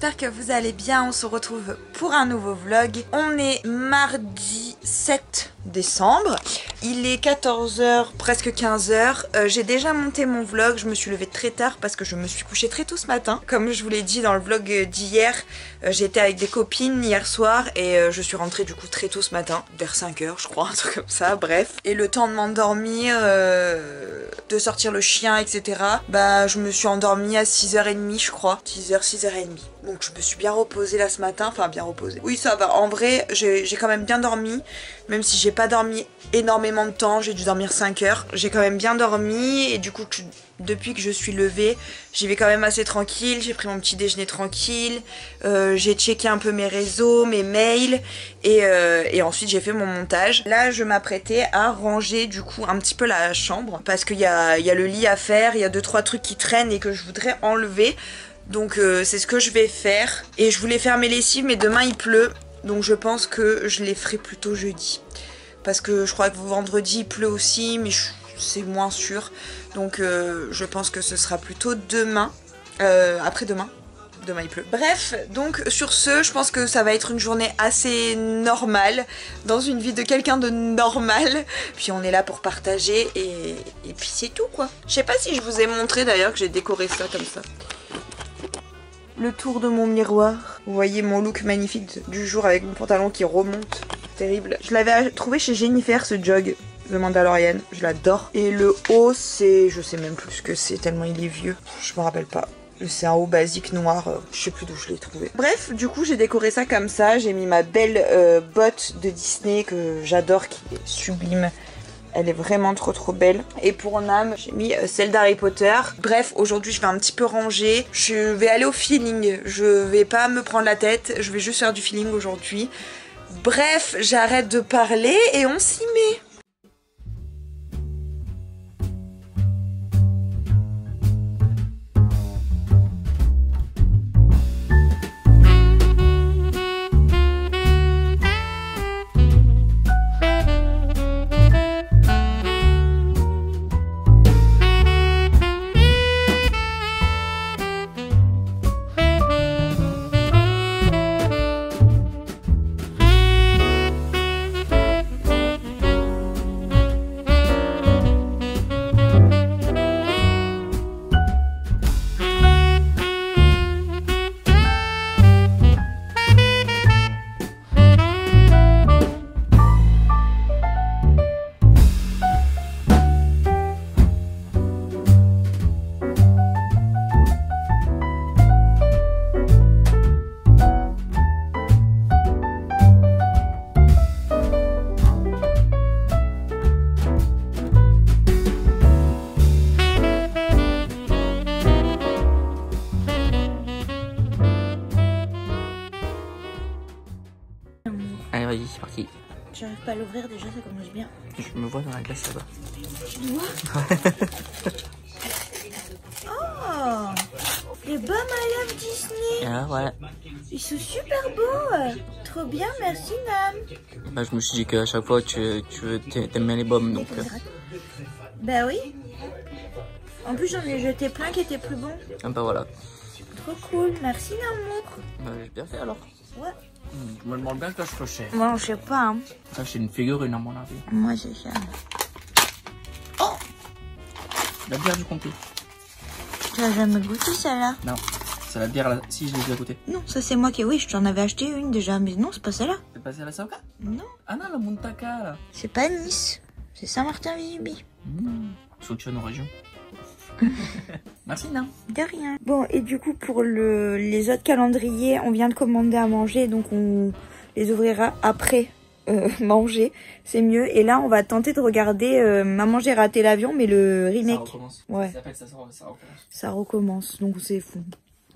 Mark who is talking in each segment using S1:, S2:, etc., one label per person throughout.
S1: j'espère que vous allez bien. On se retrouve pour un nouveau vlog. On est mardi 7 décembre. Il est 14h, presque 15h. J'ai déjà monté mon vlog. Je me suis levée très tard parce que je me suis couchée très tôt ce matin. Comme je vous l'ai dit dans le vlog d'hier, j'étais avec des copines hier soir et je suis rentrée du coup très tôt ce matin. Vers 5h je crois, un truc comme ça, bref. Et le temps de m'endormir, de sortir le chien, etc. Bah je me suis endormie à 6h30 je crois. 6h, 6h30. Donc je me suis bien reposée là ce matin. Enfin bien reposée. Oui ça va. En vrai j'ai quand même bien dormi. Même si j'ai pas dormi énormément de temps, j'ai dû dormir 5 heures. J'ai quand même bien dormi et du coup depuis que je suis levée, j'y vais quand même assez tranquille. J'ai pris mon petit déjeuner tranquille, j'ai checké un peu mes réseaux, mes mails et ensuite j'ai fait mon montage. Là je m'apprêtais à ranger du coup un petit peu la chambre parce qu'il y a le lit à faire, il y a 2-3 trucs qui traînent et que je voudrais enlever. Donc c'est ce que je vais faire. Et je voulais faire mes lessives mais demain il pleut. Donc je pense que je les ferai plutôt jeudi. Parce que je crois que vendredi il pleut aussi, mais c'est moins sûr. Donc je pense que ce sera plutôt demain. Après-demain. Demain il pleut. Bref, donc sur ce, je pense que ça va être une journée assez normale. Dans une vie de quelqu'un de normal. Puis on est là pour partager et puis c'est tout quoi. Je sais pas si je vous ai montré d'ailleurs que j'ai décoré ça comme ça. Le tour de mon miroir. Vous voyez mon look magnifique du jour avec mon pantalon qui remonte. Terrible. Je l'avais trouvé chez Jennifer ce jog The Mandalorian. Je l'adore. Et le haut c'est... Je sais même plus ce que c'est tellement il est vieux. Je me rappelle pas. C'est un haut basique noir. Je sais plus d'où je l'ai trouvé. Bref, du coup j'ai décoré ça comme ça. J'ai mis ma belle botte de Disney que j'adore qui est sublime. Elle est vraiment trop belle. Et pour Nam, j'ai mis celle d'Harry Potter. Bref, aujourd'hui je vais un petit peu ranger. Je vais aller au feeling. Je vais pas me prendre la tête. Je vais juste faire du feeling aujourd'hui. Bref, j'arrête de parler et on s'y met.
S2: Allez vas-y c'est parti.
S1: J'arrive pas à l'ouvrir déjà, ça commence bien.
S2: Je me vois dans la glace là-bas.
S1: Tu me vois? Oh, les bas My Love Disney.
S2: Ah voilà.
S1: Ils sont super beaux. Trop bien, merci Nam.
S2: Bah je me suis dit qu'à chaque fois t'aimes bien les bombes donc.
S1: Bah oui. En plus j'en ai jeté plein qui étaient plus bons.
S2: Ah bah voilà.
S1: Trop cool, merci Namour.
S2: Bah j'ai bien fait alors.
S1: Ouais.
S2: Je me demande bien que je fais.
S1: Moi je sais pas. Hein.
S2: Ça c'est une figurine à mon avis.
S1: Moi c'est ça.
S2: Oh, la bière du comté.
S1: Tu as jamais goûté celle-là?
S2: Non, c'est la bière là. Si je l'ai déjà goûté.
S1: Non, ça c'est moi qui... Oui, je t'en avais acheté une déjà, mais non, c'est pas celle-là.
S2: C'est passé à la Saoka?
S1: Non.
S2: Ah non, la Muntaka là.
S1: C'est pas Nice, c'est Saint-Martin-Villeby.
S2: Soutien nos régions. Merci non.
S1: De rien. Bon, et du coup pour les autres calendriers, on vient de commander à manger, donc on les ouvrira après manger, c'est mieux. Et là on va tenter de regarder Maman j'ai raté l'avion, mais le remake. Ça
S2: recommence.
S1: Ouais.
S2: Ça recommence.
S1: Ça recommence, donc c'est fou.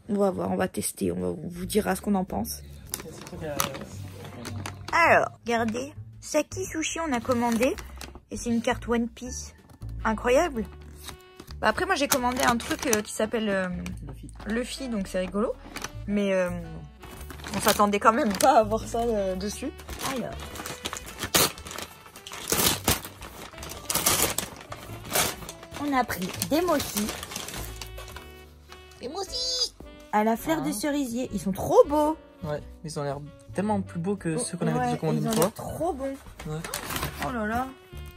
S1: On va voir, on va tester, on vous dira ce qu'on en pense. Alors, regardez, Saki Sushi on a commandé, et c'est une carte One Piece. Incroyable. Bah après moi j'ai commandé un truc qui s'appelle Luffy, donc c'est rigolo. Mais on s'attendait quand même pas à voir ça dessus. Alors. On a pris des mochi. Des mochi. à la fleur des cerisiers. Ils sont trop beaux.
S2: Ouais, ils ont l'air tellement plus beaux que ceux qu'on avait déjà commandés une
S1: ils ont
S2: fois.
S1: l'air trop bons.
S2: Ouais.
S1: Oh là là.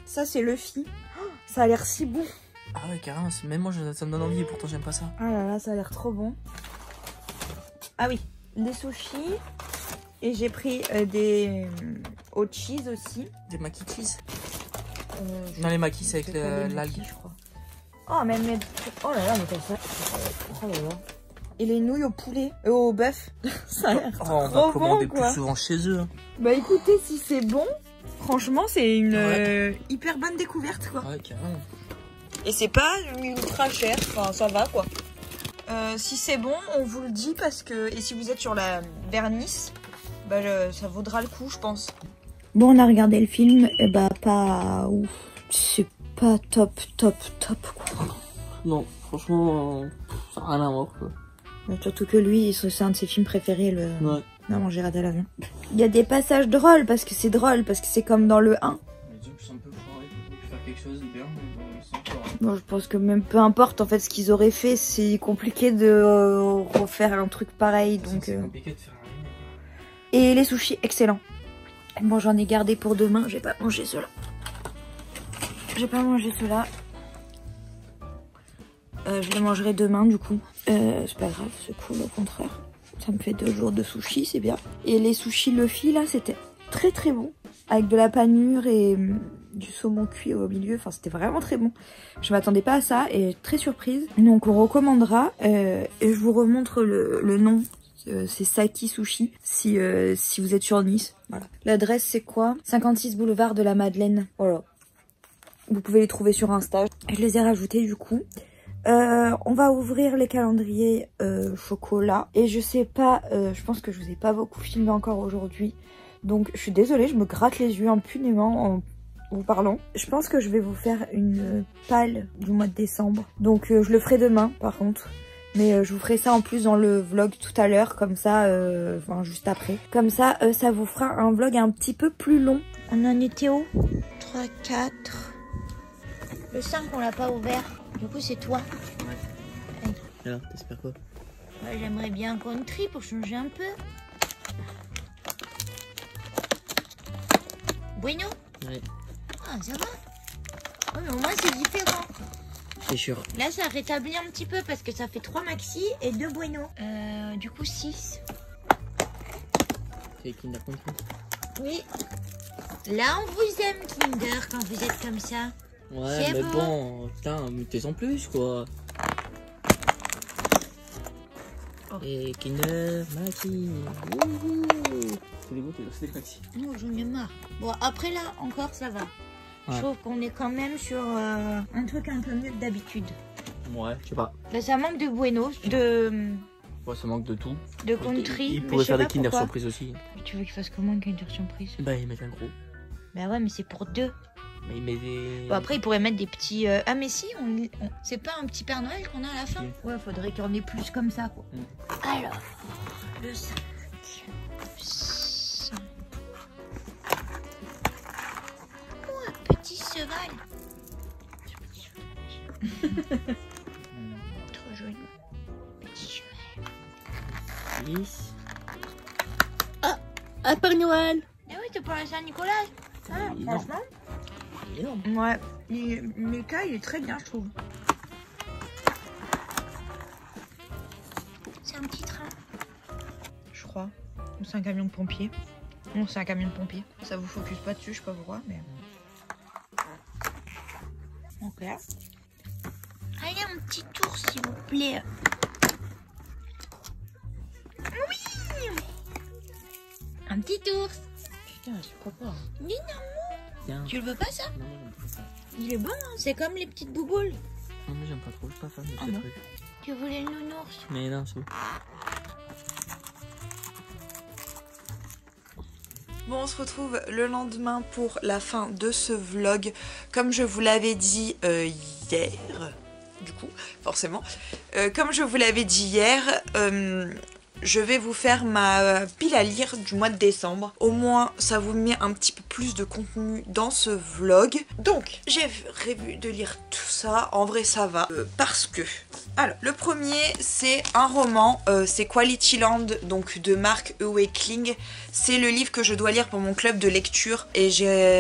S1: Ça, c'est Luffy. Oh, ça a l'air si bon.
S2: Ah ouais, carrément. Même moi, ça me donne envie et pourtant, j'aime pas ça.
S1: Ah là là, ça a l'air trop bon. Ah oui, des sushis. Et j'ai pris des hot cheese aussi.
S2: Des maki cheese. Non, les makis, c'est avec l'algue.
S1: Je crois. Oh, mais oh là là, mais comme ça. Oh là là. Et les nouilles au poulet, au bœuf. Ça a l'air
S2: on va
S1: trop
S2: commander
S1: bon, quoi.
S2: plus souvent chez eux.
S1: Bah écoutez, si c'est bon, franchement, c'est une hyper bonne découverte, quoi.
S2: Ouais, carrément.
S1: Et c'est pas ultra cher, enfin ça va, quoi. Si c'est bon, on vous le dit parce que... Et si vous êtes sur la Nice, bah ça vaudra le coup, je pense. Bon, on a regardé le film, et bah pas ouf. C'est pas top, quoi.
S2: Non, franchement, ça n'a rien à voir, quoi.
S1: Surtout que lui, c'est un de ses films préférés, le...
S2: Ouais.
S1: Non, j'ai raté l'avion. Il y a des passages drôles, parce que c'est comme dans le 1.
S2: C'est un peu foiré, il faut faire quelque chose de bien, mais c'est encore...
S1: Bon, je pense que même peu importe, en fait, ce qu'ils auraient fait, c'est compliqué de refaire un truc pareil, donc...
S2: C'est compliqué de faire rien.
S1: Et les sushis, excellents. Bon, j'en ai gardé pour demain, j'ai pas mangé ceux-là. Je les mangerai demain, du coup. C'est pas grave, c'est cool, au contraire. Ça me fait 2 jours de sushis, c'est bien. Et les sushis Luffy, là, c'était très très bon. Avec de la panure et du saumon cuit au milieu. Enfin, c'était vraiment très bon. Je m'attendais pas à ça et très surprise. Donc, on recommandera. Et je vous remontre le nom. C'est Saki Sushi, si vous êtes sur Nice. Voilà. L'adresse, c'est quoi? 56 boulevard de la Madeleine. Voilà. Vous pouvez les trouver sur Insta. Je les ai rajoutés, du coup. On va ouvrir les calendriers chocolat. Et je sais pas, je pense que je vous ai pas beaucoup filmé encore aujourd'hui. Donc je suis désolée, je me gratte les yeux impunément en vous parlant. Je pense que je vais vous faire une palle du mois de décembre. Donc je le ferai demain par contre. Mais je vous ferai ça en plus dans le vlog tout à l'heure, comme ça, enfin juste après. Comme ça, ça vous fera un vlog un petit peu plus long. On en était où? 3, 4... Le 5, on l'a pas ouvert. Du coup, c'est toi.
S2: Ouais. Alors, t'espères quoi?
S1: Ouais, j'aimerais bien un country pour changer un peu. Bueno?
S2: Ouais.
S1: Ah, ça va. Ouais, mais au moins, c'est différent.
S2: C'est sûr.
S1: Là, ça rétablit un petit peu parce que ça fait 3 maxi et 2 bueno. Du coup, 6.
S2: C'est Kinder Country.
S1: Oui. Là, on vous aime, Kinder, quand vous êtes comme ça.
S2: Ouais, mais bon, putain, mutez en plus, quoi. Oh. Et Kinder, Maxi. C'est des beaux, c'est des Maxi.
S1: Non, j'en ai marre. Bon, après là, encore, ça va. Ouais. Je trouve qu'on est quand même sur un truc un peu mieux que d'habitude.
S2: Ouais, je sais pas.
S1: Là, ça manque de bueno,
S2: Ouais, ça manque de tout.
S1: De country.
S2: Il pourrait faire des Kinder Surprise aussi.
S1: Mais tu veux qu'il fasse comment, un Kinder Surprise?
S2: Bah, il met un gros.
S1: Bah ouais, mais c'est pour 2.
S2: Mais il met des...
S1: Bon, après, il pourrait mettre des petits... Ah, mais si, c'est pas un petit Père Noël qu'on a à la fin? Ouais, faudrait qu'il y en ait plus comme ça, quoi. Alors, le 5. Oh, un petit cheval. Trop joli. Petit cheval.
S2: 10. Ah, un Père Noël.
S1: Eh oui, c'est pour la Saint-Nicolas. Ah, franchement.
S2: Énorme.
S1: Ouais, Mika, il est très bien, je trouve. C'est un petit train. Je crois. Ou c'est un camion de pompier. Non, c'est un camion de pompier. Ça vous focus pas dessus, je sais pas pourquoi, mais... Ok. Allez, un petit tour, s'il vous plaît. Oui. Un petit ours.
S2: Putain, je crois pas.
S1: Mais non.
S2: Tiens.
S1: Tu le veux pas, ça?
S2: Non, moi j'aime pas ça.
S1: Il est bon, hein, c'est comme les petites bouboules.
S2: Non, mais j'aime pas trop, je suis pas fan de
S1: Ah
S2: ce
S1: bon?
S2: truc.
S1: Tu voulais le nounours?
S2: Mais non, c'est bon.
S1: Bon, on se retrouve le lendemain pour la fin de ce vlog. Comme je vous l'avais dit hier, du coup, forcément. Comme je vous l'avais dit hier, je vais vous faire ma pile à lire du mois de décembre. Au moins ça vous met un petit peu plus de contenu dans ce vlog. Donc j'ai prévu de lire tout ça, en vrai ça va, parce que... Alors le premier c'est un roman, c'est Quality Land, donc de Mark Wakeling. C'est le livre que je dois lire pour mon club de lecture et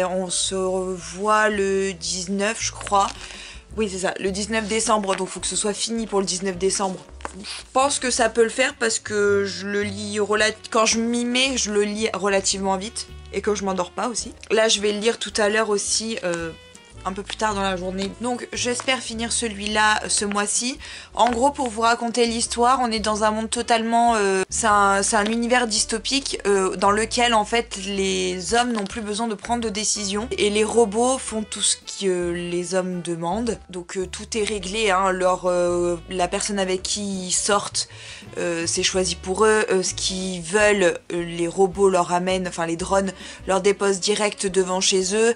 S1: on se revoit le 19 je crois. Oui c'est ça, le 19 décembre, donc il faut que ce soit fini pour le 19 décembre. Je pense que ça peut le faire parce que je le lis quand je m'y mets, je le lis relativement vite et que je m'endors pas aussi. Là je vais le lire tout à l'heure aussi, un peu plus tard dans la journée. Donc j'espère finir celui-là ce mois-ci. En gros, pour vous raconter l'histoire, on est dans un monde totalement... c'est un univers dystopique dans lequel en fait les hommes n'ont plus besoin de prendre de décisions et les robots font tout ce que les hommes demandent. Donc tout est réglé, hein. La personne avec qui ils sortent, c'est choisi pour eux. Ce qu'ils veulent, les robots leur amènent, enfin les drones leur déposent direct devant chez eux.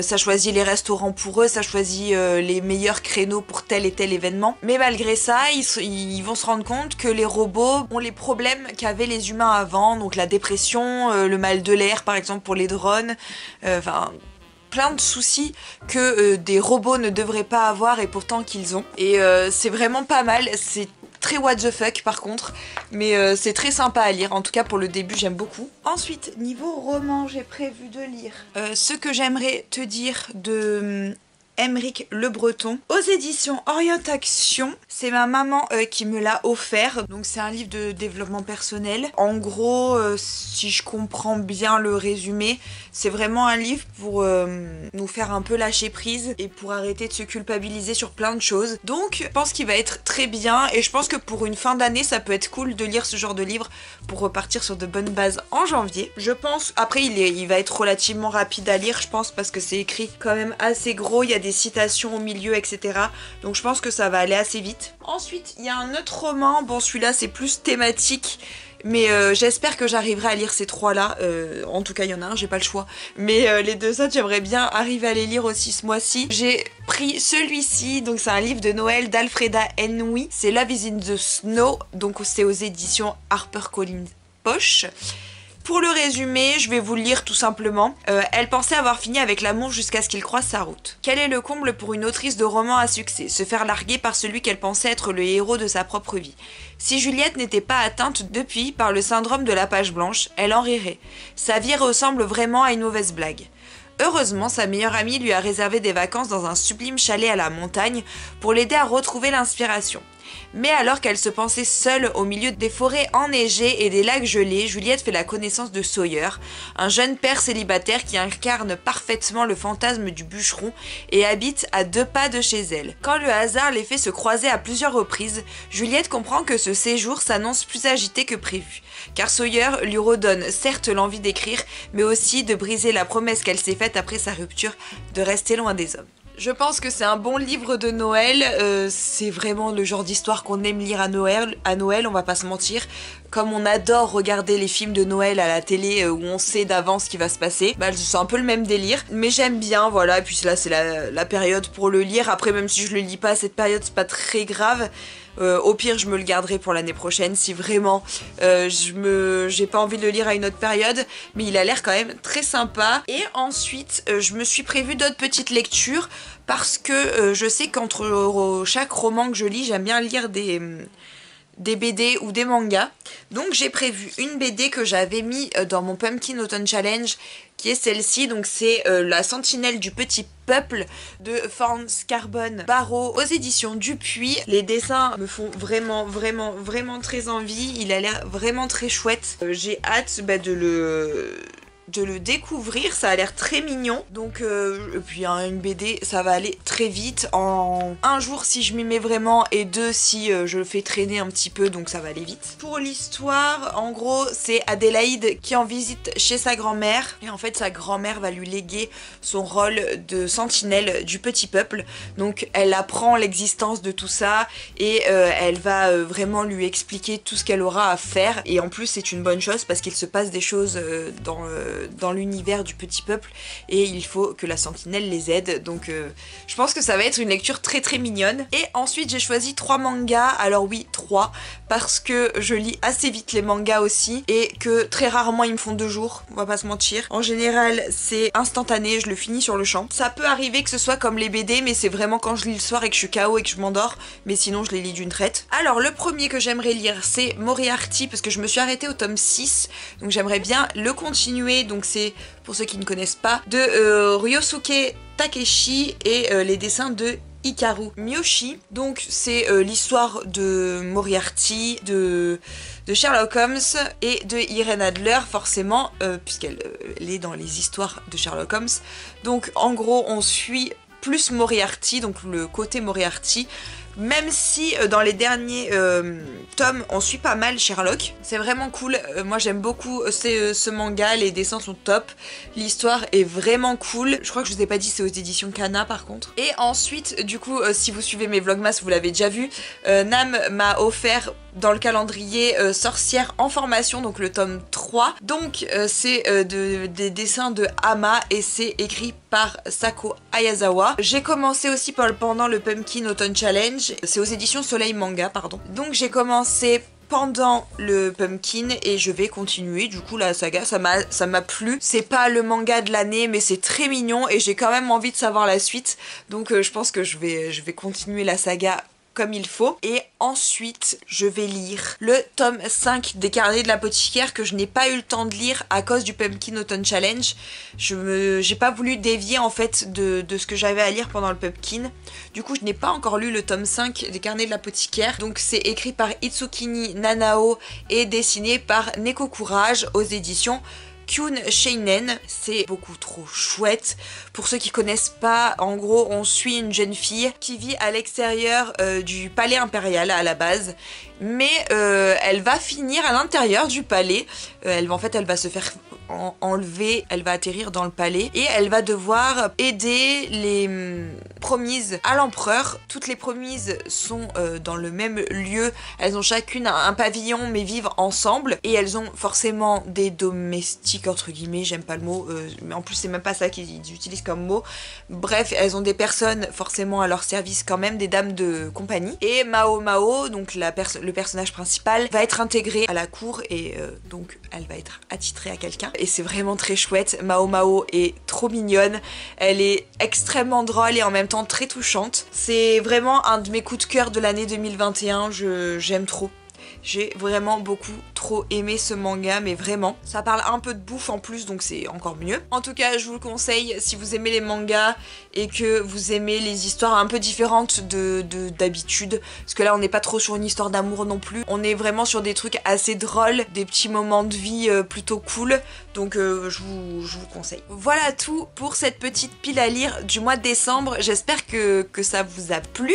S1: Ça choisit les restaurants pour eux, ça choisit les meilleurs créneaux pour tel et tel événement. Mais malgré ça, ils vont se rendre compte que les robots ont les problèmes qu'avaient les humains avant, donc la dépression, le mal de l'air par exemple pour les drones, enfin... plein de soucis que des robots ne devraient pas avoir et pourtant qu'ils ont. Et c'est vraiment pas mal, c'est très what the fuck par contre, mais c'est très sympa à lire, en tout cas pour le début j'aime beaucoup. Ensuite, niveau roman, j'ai prévu de lire ce que j'aimerais te dire de... Aymeric Le Breton, aux éditions Orient Action. C'est ma maman qui me l'a offert, donc c'est un livre de développement personnel. En gros, si je comprends bien le résumé, c'est vraiment un livre pour nous faire un peu lâcher prise et pour arrêter de se culpabiliser sur plein de choses. Donc je pense qu'il va être très bien et je pense que pour une fin d'année ça peut être cool de lire ce genre de livre pour repartir sur de bonnes bases en janvier. Je pense, après il va être relativement rapide à lire je pense parce que c'est écrit quand même assez gros, il y a des citations au milieu etc. Donc je pense que ça va aller assez vite. Ensuite il y a un autre roman, bon celui-là c'est plus thématique mais j'espère que j'arriverai à lire ces trois là, en tout cas il y en a un, j'ai pas le choix, mais les deux autres j'aimerais bien arriver à les lire aussi ce mois-ci. J'ai pris celui-ci, donc c'est un livre de Noël d'Alfreda Henwy, c'est Love is in the Snow, donc c'est aux éditions HarperCollins Poche. Pour le résumé, je vais vous le lire tout simplement. Elle pensait avoir fini avec l'amour jusqu'à ce qu'il croise sa route. Quel est le comble pour une autrice de roman à succès? Se faire larguer par celui qu'elle pensait être le héros de sa propre vie. Si Juliette n'était pas atteinte depuis par le syndrome de la page blanche, elle en rirait. Sa vie ressemble vraiment à une mauvaise blague. Heureusement, sa meilleure amie lui a réservé des vacances dans un sublime chalet à la montagne pour l'aider à retrouver l'inspiration. Mais alors qu'elle se pensait seule au milieu des forêts enneigées et des lacs gelés, Juliette fait la connaissance de Sawyer, un jeune père célibataire qui incarne parfaitement le fantasme du bûcheron et habite à 2 pas de chez elle. Quand le hasard les fait se croiser à plusieurs reprises, Juliette comprend que ce séjour s'annonce plus agité que prévu, car Sawyer lui redonne certes l'envie d'écrire, mais aussi de briser la promesse qu'elle s'est faite après sa rupture de rester loin des hommes. Je pense que c'est un bon livre de Noël, c'est vraiment le genre d'histoire qu'on aime lire à Noël, on va pas se mentir. Comme on adore regarder les films de Noël à la télé où on sait d'avance ce qui va se passer, bah c'est un peu le même délire, mais j'aime bien, voilà, et puis là c'est la période pour le lire. Après même si je le lis pas à cette période, c'est pas très grave. Au pire je me le garderai pour l'année prochaine si vraiment j'ai pas envie de le lire à une autre période, mais il a l'air quand même très sympa. Et ensuite je me suis prévu d'autres petites lectures parce que je sais qu'entre chaque roman que je lis j'aime bien lire des BD ou des mangas. Donc j'ai prévu une BD que j'avais mis dans mon Pumpkin Autumn Challenge, qui est celle-ci, donc c'est La Sentinelle du Petit Peuple de Franz Carbone Barreau aux éditions Dupuis. Les dessins me font vraiment très envie, il a l'air vraiment très chouette. J'ai hâte de le découvrir, ça a l'air très mignon. Donc et puis une BD ça va aller très vite, en un jour si je m'y mets vraiment et 2 si je le fais traîner un petit peu, donc ça va aller vite. Pour l'histoire, en gros c'est Adélaïde qui est en visite chez sa grand-mère et en fait sa grand-mère va lui léguer son rôle de sentinelle du petit peuple, donc elle apprend l'existence de tout ça et elle va vraiment lui expliquer tout ce qu'elle aura à faire. Et en plus c'est une bonne chose parce qu'il se passe des choses dans dans l'univers du petit peuple et il faut que la sentinelle les aide. Donc je pense que ça va être une lecture très très mignonne. Et ensuite j'ai choisi 3 mangas, alors oui 3, parce que je lis assez vite les mangas aussi et que très rarement ils me font 2 jours, on va pas se mentir. En général c'est instantané, je le finis sur le champ. Ça peut arriver que ce soit comme les BD, mais c'est vraiment quand je lis le soir et que je suis KO et que je m'endors, mais sinon je les lis d'une traite. Alors le premier que j'aimerais lire c'est Moriarty, parce que je me suis arrêtée au tome 6, donc j'aimerais bien le continuer. Donc c'est, pour ceux qui ne connaissent pas, de Ryosuke Takeshi et les dessins de Hikaru Miyoshi. Donc c'est l'histoire de Moriarty, de Sherlock Holmes et de Irene Adler forcément, puisqu'elle est dans les histoires de Sherlock Holmes. Donc en gros on suit plus Moriarty, donc le côté Moriarty, même si dans les derniers tomes on suit pas mal Sherlock. C'est vraiment cool, moi j'aime beaucoup ce manga, les dessins sont top, l'histoire est vraiment cool. Je crois que je vous ai pas dit, c'est aux éditions Kana par contre. Et ensuite du coup si vous suivez mes vlogmas vous l'avez déjà vu, Nam m'a offert dans le calendrier Sorcière en formation, donc le tome 3. Donc c'est des dessins de Hama et c'est écrit par Sako Ayazawa. J'ai commencé aussi pendant le Pumpkin Autumn Challenge, c'est aux éditions Soleil Manga pardon. Donc j'ai commencé pendant le Pumpkin et je vais continuer. Du coup la saga ça m'a plu. C'est pas le manga de l'année mais c'est très mignon et j'ai quand même envie de savoir la suite. Donc je pense que je vais continuer la saga comme il faut. Et ensuite je vais lire le tome 5 des Carnets de l'apothicaire que je n'ai pas eu le temps de lire à cause du Pumpkin Autumn Challenge. J'ai pas voulu dévier en fait de ce que j'avais à lire pendant le Pumpkin. Du coup je n'ai pas encore lu le tome 5 des Carnets de l'apothicaire. Donc c'est écrit par Itsukini Nanao et dessiné par Neko Courage aux éditions Kyun Sheinen. C'est beaucoup trop chouette. Pour ceux qui connaissent pas, en gros on suit une jeune fille qui vit à l'extérieur du palais impérial à la base, mais elle va finir à l'intérieur du palais. Elle va se faire enlever, elle va atterrir dans le palais et elle va devoir aider les promises à l'empereur. Toutes les promises sont dans le même lieu, elles ont chacune un pavillon mais vivent ensemble et elles ont forcément des domestiques entre guillemets, j'aime pas le mot, mais en plus c'est même pas ça qu'ils utilisent comme mot. Bref, elles ont des personnes forcément à leur service quand même, des dames de compagnie. Et Mao Mao, donc le personnage principal, va être intégré à la cour et donc elle va être attitrée à quelqu'un. Et c'est vraiment très chouette. Mao Mao est trop mignonne, elle est extrêmement drôle et en même temps très touchante. C'est vraiment un de mes coups de cœur de l'année 2021, j'aime trop. J'ai vraiment beaucoup trop aimé ce manga, mais vraiment. Ça parle un peu de bouffe en plus, donc c'est encore mieux. En tout cas, je vous le conseille si vous aimez les mangas et que vous aimez les histoires un peu différentes d'habitude. Parce que là, on n'est pas trop sur une histoire d'amour non plus. On est vraiment sur des trucs assez drôles, des petits moments de vie plutôt cool. Donc je vous conseille. Voilà tout pour cette petite pile à lire du mois de décembre. J'espère que ça vous a plu.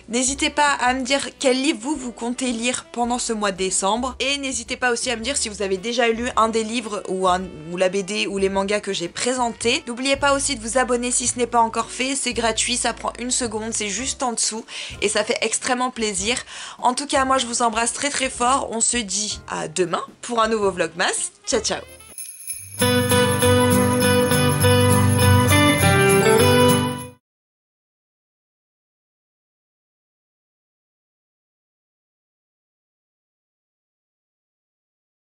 S1: N'hésitez pas à me dire quel livre vous comptez lire pendant ce mois de décembre. Et n'hésitez pas aussi à me dire si vous avez déjà lu un des livres ou la BD ou les mangas que j'ai présentés. N'oubliez pas aussi de vous abonner si ce n'est pas encore fait. C'est gratuit, ça prend 1 seconde, c'est juste en dessous. Et ça fait extrêmement plaisir. En tout cas, moi je vous embrasse très très fort. On se dit à demain pour un nouveau vlogmas. Ciao ciao.